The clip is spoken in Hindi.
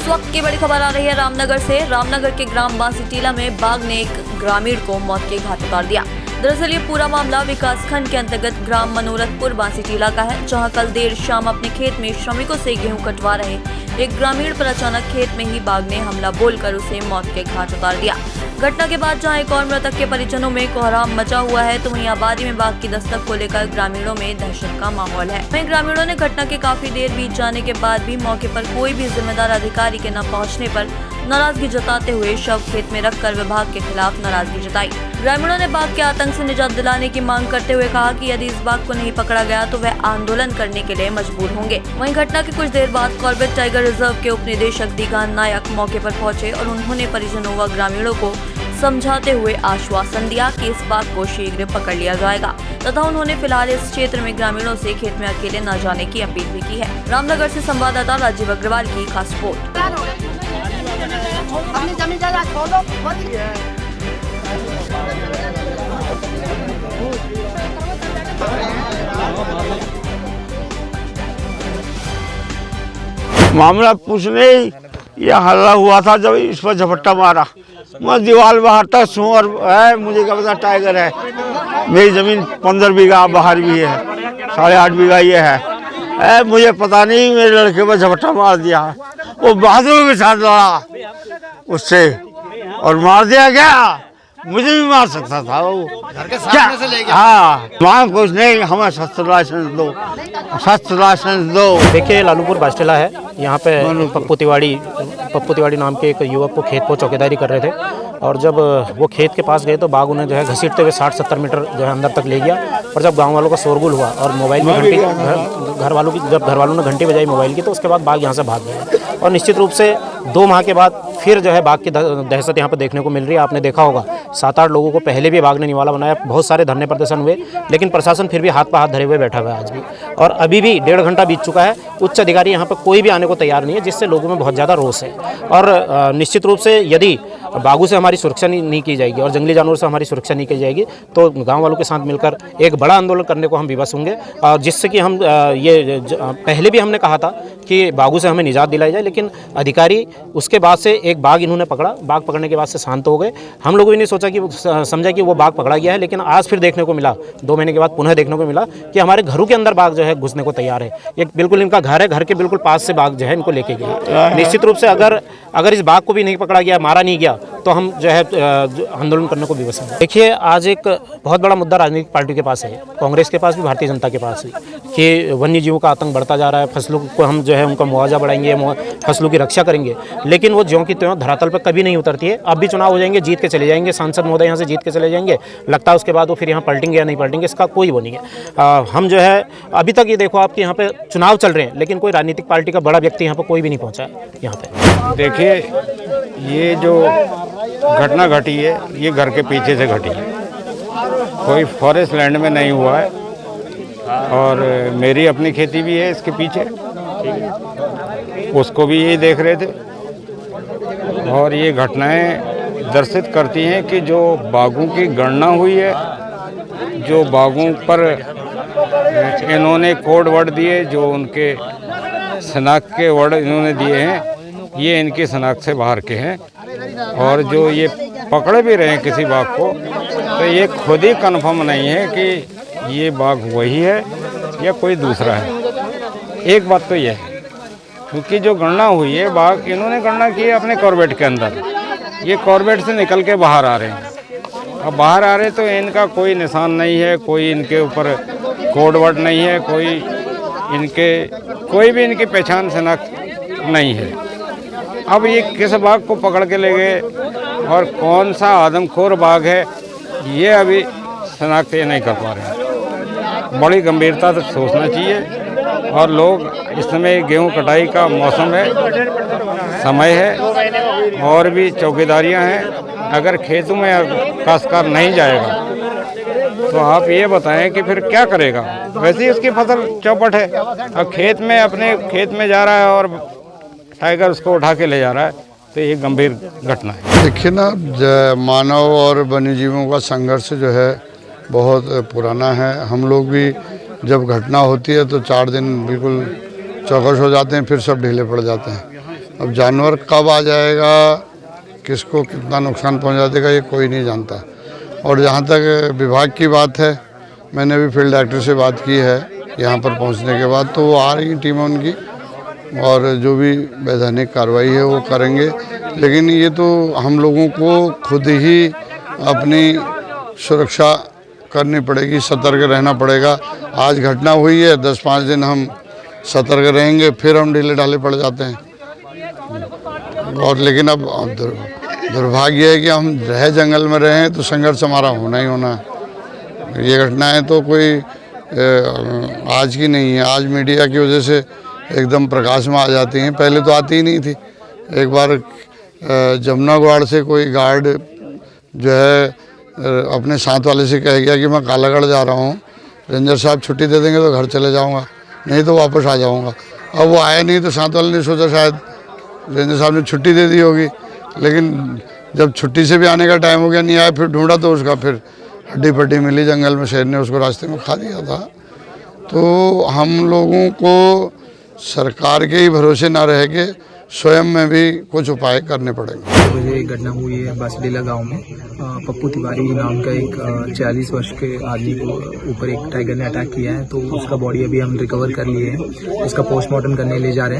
इस वक्त की बड़ी खबर आ रही है रामनगर से। रामनगर के ग्राम बांसीटीला में बाघ ने एक ग्रामीण को मौत के घाट उतार दिया। दरअसल ये पूरा मामला विकासखंड के अंतर्गत ग्राम मनोरथपुर बांसीटीला का है, जहां कल देर शाम अपने खेत में श्रमिकों से गेहूं कटवा रहे एक ग्रामीण पर अचानक खेत में ही बाघ ने हमला बोलकर उसे मौत के घाट उतार दिया। घटना के बाद जहां एक और मृतक के परिजनों में कोहराम मचा हुआ है, तो वहीं आबादी में बाघ की दस्तक को लेकर ग्रामीणों में दहशत का माहौल है। वहीं ग्रामीणों ने घटना के काफी देर बीत जाने के बाद भी मौके पर कोई भी जिम्मेदार अधिकारी के न पहुंचने पर नाराजगी जताते हुए शव खेत में रखकर विभाग के खिलाफ नाराजगी जताई। ग्रामीणों ने बाघ के आतंक से निजात दिलाने की मांग करते हुए कहा कि यदि इस बाघ को नहीं पकड़ा गया तो वह आंदोलन करने के लिए मजबूर होंगे। वहीं घटना के कुछ देर बाद कॉर्बेट टाइगर रिजर्व के उप निदेशक दिगान नायक मौके पर पहुंचे और उन्होंने परिजनों व ग्रामीणों को समझाते हुए आश्वासन दिया कि इस बाघ को शीघ्र पकड़ लिया जाएगा तथा उन्होंने फिलहाल इस क्षेत्र में ग्रामीणों से खेत में अकेले न जाने की अपील भी की है। रामनगर से संवाददाता राजीव अग्रवाल की खास रिपोर्ट। अपनी जमीन जायदाद छोड़ दो। मामला कुछ नहीं, ये हल्ला हुआ था जब इस पर झपट्टा मारा। मैं दीवार बाहर तक सुअर है, मुझे क्या पता टाइगर है। मेरी जमीन 15 बीघा बाहर भी है, 8.5 बीघा ये है। मुझे पता नहीं, मेरे लड़के पर झपट्टा मार दिया। वो बहादुर के साथ लड़ा उससे और मार दिया। क्या मुझे भी मार सकता था वो। घर के सामने से ले गया। हाँ, वहाँ कुछ नहीं, हमें शस्त्र लाइसेंस दो, शस्त्र लाइसेंस दो। देखिए, लालूपुर बास्टेला है, यहाँ पे पप्पू तिवाड़ी नाम के एक युवक को खेत पर चौकीदारी कर रहे थे और जब वो खेत के पास गए तो बाघ उन्हें जो है घसीटते हुए 60-70 मीटर जो है अंदर तक ले गया। और जब गांव वालों का शोरगुल हुआ और मोबाइल में घंटी जब घर वालों ने घंटी बजाई मोबाइल की, तो उसके बाद बाघ यहाँ से भाग गया। और निश्चित रूप से 2 माह के बाद फिर जो है बाघ की दहशत यहाँ पर देखने को मिल रही है। आपने देखा होगा 7-8 लोगों को पहले भी बाघ ने निवाला बनाया, बहुत सारे धरने प्रदर्शन हुए, लेकिन प्रशासन फिर भी हाथ पर हाथ धरे हुए बैठा हुआ है आज भी। और अभी भी 1.5 घंटा बीत चुका है, उच्च अधिकारी यहाँ पर कोई भी आने को तैयार नहीं है, जिससे लोगों में बहुत ज़्यादा रोष है। और निश्चित रूप से यदि बाघों से हमारी सुरक्षा नहीं की जाएगी और जंगली जानवरों से हमारी सुरक्षा नहीं की जाएगी तो गांव वालों के साथ मिलकर एक बड़ा आंदोलन करने को हम विवश होंगे। और जिससे कि हम पहले भी हमने कहा था कि बाघों से हमें निजात दिलाई जाए, लेकिन अधिकारी उसके बाद से एक बाघ इन्होंने पकड़ा, बाघ पकड़ने के बाद से शांत हो गए। हम लोगों ने नहीं सोचा कि समझा कि वो बाघ पकड़ा गया है, लेकिन आज फिर देखने को मिला, 2 महीने के बाद पुनः देखने को मिला कि हमारे घरों के अंदर बाघ जो है घुसने को तैयार है। एक बिल्कुल इनका घर है, घर के बिल्कुल पास से बाघ जो है इनको लेके गया। निश्चित रूप से अगर इस बाघ को भी नहीं पकड़ा गया, मारा नहीं गया, तो हम जो है आंदोलन करने को विवश हैं। देखिए, आज एक बहुत बड़ा मुद्दा राजनीतिक पार्टी के पास है, कांग्रेस के पास भी, भारतीय जनता के पास भी, कि वन्य जीवों का आतंक बढ़ता जा रहा है। फसलों को हम जो है उनका मुआवजा बढ़ाएंगे, फसलों की रक्षा करेंगे, लेकिन वो ज्यों की त्यों धरातल पर कभी नहीं उतरती है। अब भी चुनाव हो जाएंगे, जीत के चले जाएंगे, सांसद महोदय यहाँ से जीत के चले जाएंगे, लगता है उसके बाद वो फिर यहाँ पलटेंगे या नहीं पलटेंगे, इसका कोई वो नहीं है। हम जो है अभी तक ये देखो आपके यहाँ पे चुनाव चल रहे हैं, लेकिन कोई राजनीतिक पार्टी का बड़ा व्यक्ति यहाँ पर कोई भी नहीं पहुँचा है यहाँ पे। देखिए, ये जो घटना घटी है ये घर के पीछे से घटी है, कोई फॉरेस्ट लैंड में नहीं हुआ है। और मेरी अपनी खेती भी है इसके पीछे, उसको भी यही देख रहे थे। और ये घटनाएं दर्शित करती हैं कि जो बाघों की गणना हुई है, जो बाघों पर इन्होंने कोड वर्ड दिए, जो उनके शनाख्त के वर्ड इन्होंने दिए हैं, ये इनकी शनाख्त से बाहर के हैं। और जो ये पकड़े भी रहे हैं किसी बाघ को, तो ये खुद ही कंफर्म नहीं है कि ये बाघ वही है या कोई दूसरा है। एक बात तो ये है, क्योंकि जो गणना हुई है बाघ, इन्होंने गणना की है अपने कॉर्बेट के अंदर, ये कॉर्बेट से निकल के बाहर आ रहे हैं। अब बाहर आ रहे तो इनका कोई निशान नहीं है, कोई इनके ऊपर कोड वर्ड नहीं है, कोई भी इनकी पहचान शनाख्त नहीं है। अब ये किस बाघ को पकड़ के ले गए और कौन सा आदमखोर बाघ है, ये अभी शनाख्त नहीं कर पा रहे हैं। बड़ी गंभीरता से सोचना चाहिए। और लोग इस समय गेहूं कटाई का मौसम है, समय है, और भी चौकीदारियां हैं। अगर खेतों में काश्तकार नहीं जाएगा तो आप ये बताएं कि फिर क्या करेगा। वैसे ही उसकी फसल चौपट है, अब खेत में अपने खेत में जा रहा है और टाइगर उसको उठा के ले जा रहा है, तो ये गंभीर घटना है। देखिए ना, मानव और वन्यजीवों का संघर्ष जो है बहुत पुराना है। हम लोग भी जब घटना होती है तो 4 दिन बिल्कुल चौकस हो जाते हैं, फिर सब ढीले पड़ जाते हैं। अब जानवर कब आ जाएगा, किसको कितना नुकसान पहुंचा देगा, ये कोई नहीं जानता। और जहाँ तक विभाग की बात है, मैंने भी फील्ड डायरेक्टर से बात की है यहाँ पर पहुँचने के बाद, तो वो आ रही टीम उनकी और जो भी वैधानिक कार्रवाई है वो करेंगे। लेकिन ये तो हम लोगों को खुद ही अपनी सुरक्षा करनी पड़ेगी, सतर्क रहना पड़ेगा। आज घटना हुई है, 10-5 दिन हम सतर्क रहेंगे, फिर हम ढीले ढाले पड़ जाते हैं। और लेकिन अब दुर्भाग्य है कि हम रहे जंगल में रहे तो संघर्ष हमारा होना ही होना है। ये घटनाएं तो कोई आज की नहीं है, आज मीडिया की वजह से एकदम प्रकाश में आ जाती हैं, पहले तो आती ही नहीं थी। एक बार जमुना ग्वाड़ से कोई गार्ड जो है अपने साथ वाले से कह गया कि मैं कालागढ़ जा रहा हूँ, रेंजर साहब छुट्टी दे देंगे तो घर चले जाऊँगा, नहीं तो वापस आ जाऊँगा। अब वो आया नहीं तो साथ वाले ने सोचा शायद रेंजर साहब ने छुट्टी दे दी होगी, लेकिन जब छुट्टी से भी आने का टाइम हो गया, नहीं आया, फिर ढूंढा तो उसका फिर हड्डी पट्टी मिली जंगल में, शेर ने उसको रास्ते में खा दिया था। तो हम लोगों को सरकार के ही भरोसे ना रह के स्वयं में भी कुछ उपाय करने पड़ेंगे। मुझे एक घटना हुई है बासीटीला गांव में। पप्पू तिवारी नाम का एक 40 वर्ष के आदमी को ऊपर एक टाइगर ने अटैक किया है, तो उसका बॉडी अभी हम रिकवर कर लिए हैं, उसका पोस्टमार्टम करने ले जा रहे हैं।